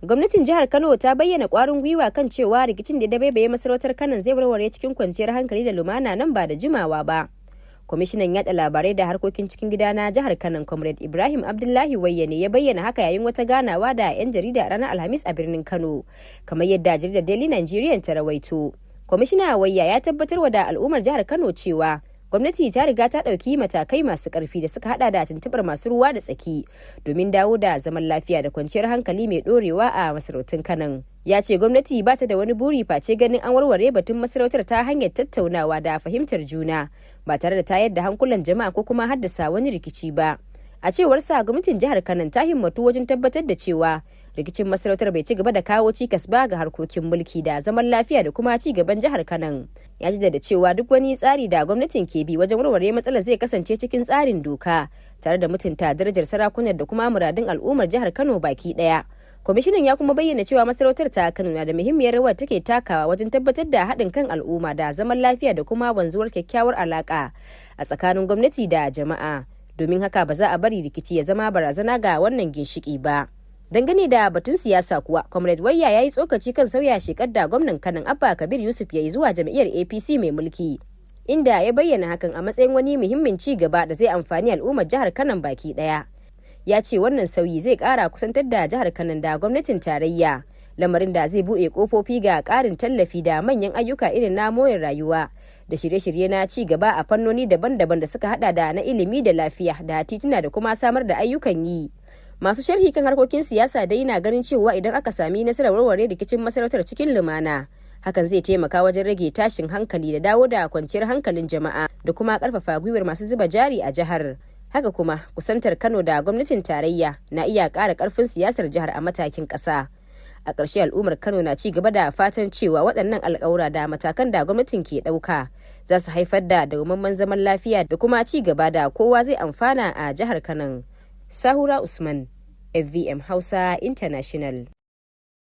Gwamnatin Jihar Kano ta bayyana ƙwarin gwiwa kan cewa rikicin da dabaibaye Masarautar Kano zai warware cikin kwanciyar hankali da lumana nan ba da jimawa ba. Kwamishinan yaɗa labarai da harkokin cikin gida na Jihar Kano Comrade Ibrahim Abdullahi Wayyane ya bayyana haka yayin wata ganawa da 'yan jarida a ranar Alhamis a birnin Kano, kamar yadda jaridar Daily Nigerian ta rawaito. Kwamishina Wayya ya tabbatar da al'ummar Jihar Kano cewa gwamnati ta riga ta ɗauki matakai masu ƙarfi da suka hada da tuntuɓar masu ruwa da tsaki domin dawo da zaman lafiya da kwanciyar hankali mai ɗorewa a masarautun Kano. Ya ce gwamnati ba ta da wani buri face ganin an warware batun masarautar ta hanyar tattaunawa da fahimtar juna ba tare da tayar da hankulan jama'a ko kuma haddasa wani rikici ba. A cewar sa gwamnatin jihar Kano ta himmatu wajen tabbatar da cewa rikicin masarautar bai ci gaba da kawo cikas ba ga harkokin mulki da zaman lafiya da kuma ci gaban jihar Kano. Ya jaddada cewa duk wani tsari da gwamnatin ke bi wajen warware matsalar zai kasance cikin tsarin doka tare da mutunta darajar sarakunan da kuma muradun al'ummar jihar Kano baki daya. Kwamishinan ya kuma bayyana cewa masarautar ta Kano na da muhimmiyar rawar take takawa wajen tabbatar da haɗin kan al'umma da zaman lafiya da kuma wanzuwar kyakkyawar alaka a tsakanin gwamnati da jama'a. Domin haka ba za a bari rikici ya zama barazana ga wannan ginshiki ba. Dangane da batun siyasa kuwa, Comrade Wayya ya yi tsokaci kan sauya shekar da gwamnan Kano Abba Kabir Yusuf ya yi zuwa jam'iyyar APC mai mulki, inda ya bayyana hakan a matsayin wani muhimmin ci gaba da zai amfani al'ummar jihar Kano baki daya. Ya ce wannan sauyi zai kara kusantar da jihar Kano da gwamnatin tarayya, lamarin da zai buɗe kofofi ga ƙarin tallafi da manyan ayyuka irin na more rayuwa da shirye-shirye na ci gaba a fannoni daban-daban da suka hada da na ilimi da lafiya da tituna da kuma samar da ayyukan yi. Masu sharhi kan harkokin siyasa dai na ganin cewa idan aka sami nasarar warware rikicin masarautar cikin lumana, hakan zai taimaka wajen rage tashin hankali da dawo da kwanciyar hankalin jama'a da kuma karfafa gwiwar masu zuba jari a jihar. Haka kuma kusantar Kano da gwamnatin tarayya na iya ƙara ƙarfin siyasar jihar a matakin ƙasa. A ƙarshe al'ummar Kano na ci gaba da fatan cewa waɗannan alƙawura da matakan da gwamnatin ke ɗauka za su haifar da dawwammamen zaman lafiya da kuma ci gaba da kowa zai amfana a jihar Kano. Sahura Usman, FVM Hausa International.